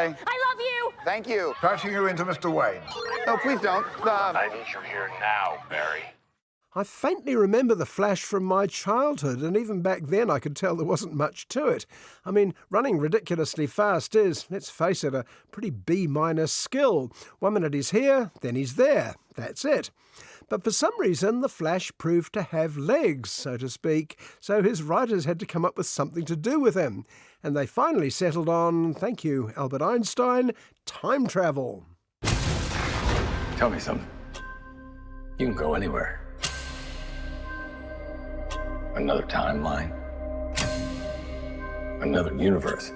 Bye. I love you. Thank you. Patching you into Mr. Wayne. No, please don't. I need you here now, Barry. I faintly remember the Flash from my childhood, and even back then I could tell there wasn't much to it. I mean, running ridiculously fast is, let's face it, a pretty B- skill. 1 minute he's here, then he's there. That's it. But for some reason, the Flash proved to have legs, so to speak, so his writers had to come up with something to do with him. And they finally settled on, thank you, Albert Einstein, time travel. Tell me something. You can go anywhere. Another timeline. Another universe.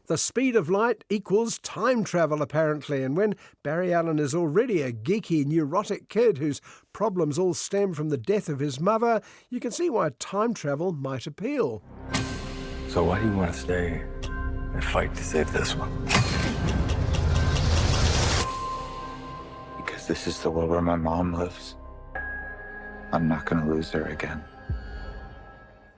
The speed of light equals time travel, apparently, and when Barry Allen is already a geeky, neurotic kid whose problems all stem from the death of his mother, you can see why time travel might appeal. So why do you want to stay and fight to save this one? Because this is the world where my mom lives. I'm not going to lose her again.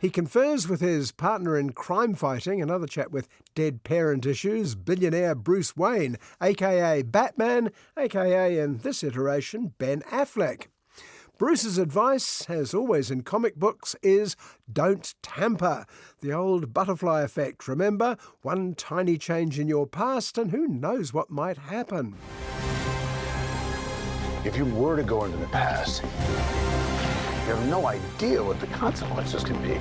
He confers with his partner in crime fighting, another chap with dead parent issues, billionaire Bruce Wayne, a.k.a. Batman, a.k.a. in this iteration, Ben Affleck. Bruce's advice, as always in comic books, is don't tamper. The old butterfly effect, remember? One tiny change in your past and who knows what might happen. If you were to go into the past, you have no idea what the consequences can be.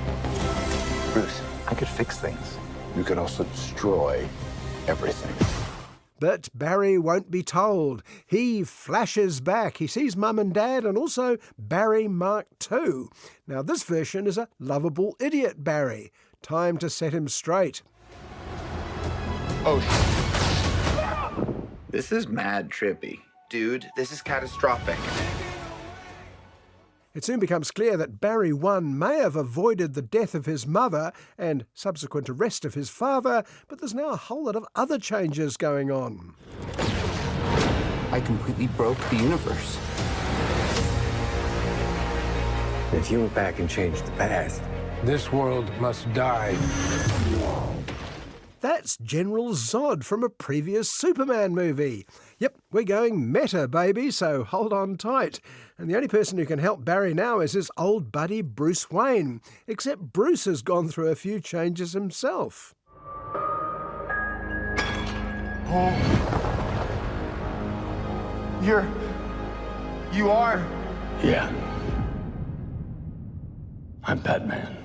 Bruce, I could fix things. You could also destroy everything. But Barry won't be told. He flashes back. He sees Mum and Dad and also Barry Mark II. Now this version is a lovable idiot Barry. Time to set him straight. Oh, this is mad trippy. Dude, this is catastrophic. It soon becomes clear that Barry 1 may have avoided the death of his mother and subsequent arrest of his father, but there's now a whole lot of other changes going on. I completely broke the universe. If you went back and changed the past, this world must die. That's General Zod from a previous Superman movie. Yep, we're going meta, baby, so hold on tight. And the only person who can help Barry now is his old buddy Bruce Wayne. Except Bruce has gone through a few changes himself. Oh. You are? yeah. I'm Batman.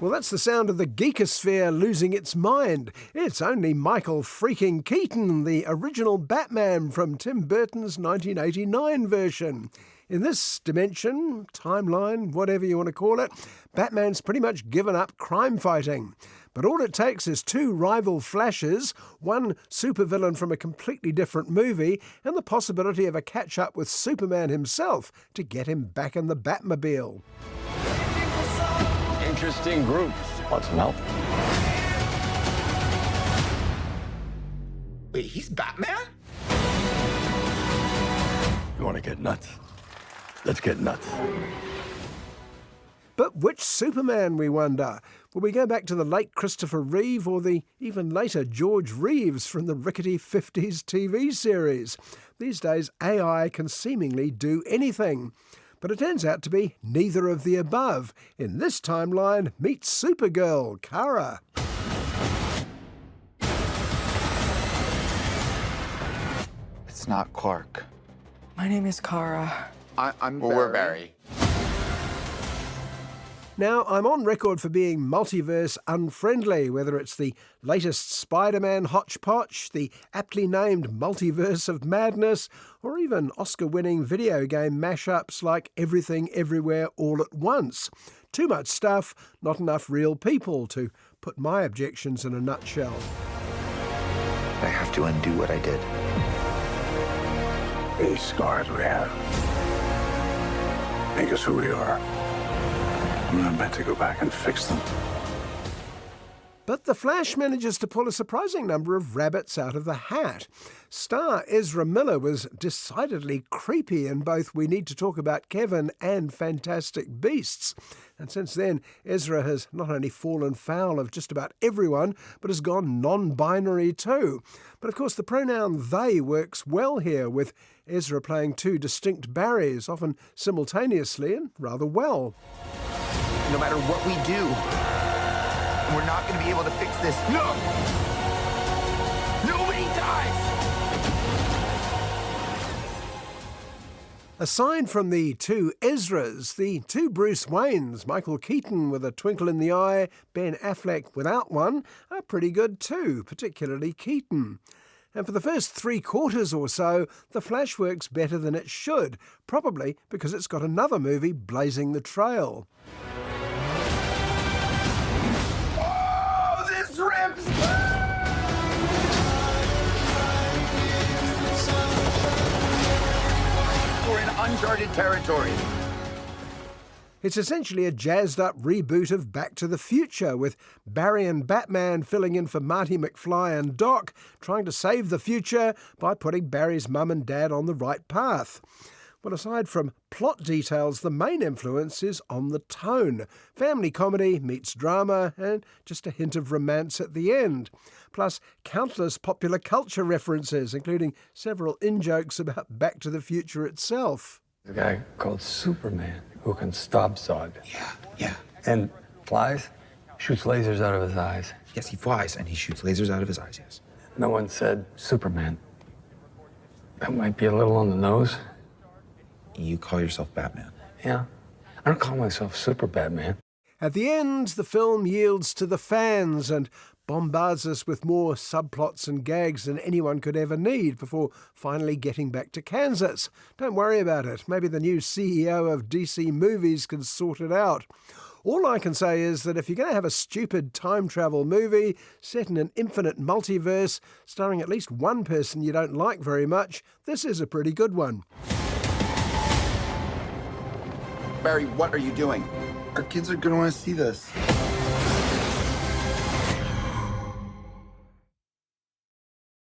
Well, that's the sound of the geekosphere losing its mind. It's only Michael freaking Keaton, the original Batman from Tim Burton's 1989 version. In this dimension, timeline, whatever you want to call it, Batman's pretty much given up crime fighting. But all it takes is two rival Flashes, one supervillain from a completely different movie, and the possibility of a catch-up with Superman himself to get him back in the Batmobile. Interesting group. Want some help? Wait, he's Batman? You want to get nuts? Let's get nuts. But which Superman, we wonder? Will we go back to the late Christopher Reeve or the even later George Reeves from the rickety 50s TV series? These days, AI can seemingly do anything. But it turns out to be neither of the above. In this timeline, meet Supergirl, Kara. It's not Clark. My name is Kara. I'm Barry. We're Barry. Now, I'm on record for being multiverse unfriendly, whether it's the latest Spider-Man hodgepodge, the aptly named Multiverse of Madness, or even Oscar-winning video game mashups like Everything Everywhere All at Once. Too much stuff, not enough real people, to put my objections in a nutshell. I have to undo what I did. These scars we have make us who we are. I'm not meant to go back and fix them. But the Flash manages to pull a surprising number of rabbits out of the hat. Star Ezra Miller was decidedly creepy in both We Need to Talk About Kevin and Fantastic Beasts. And since then, Ezra has not only fallen foul of just about everyone, but has gone non-binary too. But of course, the pronoun they works well here, with Ezra playing two distinct Barrys, often simultaneously and rather well. No matter what we do, we're not going to be able to fix this. No! Nobody dies! Aside from the two Ezras, the two Bruce Waynes, Michael Keaton with a twinkle in the eye, Ben Affleck without one, are pretty good too, particularly Keaton. And for the first 3/4 or so, The Flash works better than it should, probably because it's got another movie blazing the trail. Oh, this rips! We're in uncharted territory. It's essentially a jazzed-up reboot of Back to the Future, with Barry and Batman filling in for Marty McFly and Doc, trying to save the future by putting Barry's mum and dad on the right path. Well, aside from plot details, the main influence is on the tone. Family comedy meets drama and just a hint of romance at the end. Plus, countless popular culture references, including several in-jokes about Back to the Future itself. There's a guy called Superman who can stop Zod. Yeah. And flies, shoots lasers out of his eyes. Yes, he flies and he shoots lasers out of his eyes, yes. No one said Superman. That might be a little on the nose. You call yourself Batman. Yeah. I don't call myself Super Batman. At the end, the film yields to the fans and bombards us with more subplots and gags than anyone could ever need before finally getting back to Kansas. Don't worry about it. Maybe the new CEO of DC Movies can sort it out. All I can say is that if you're going to have a stupid time travel movie set in an infinite multiverse, starring at least one person you don't like very much, this is a pretty good one. Barry, what are you doing? Our kids are going to want to see this.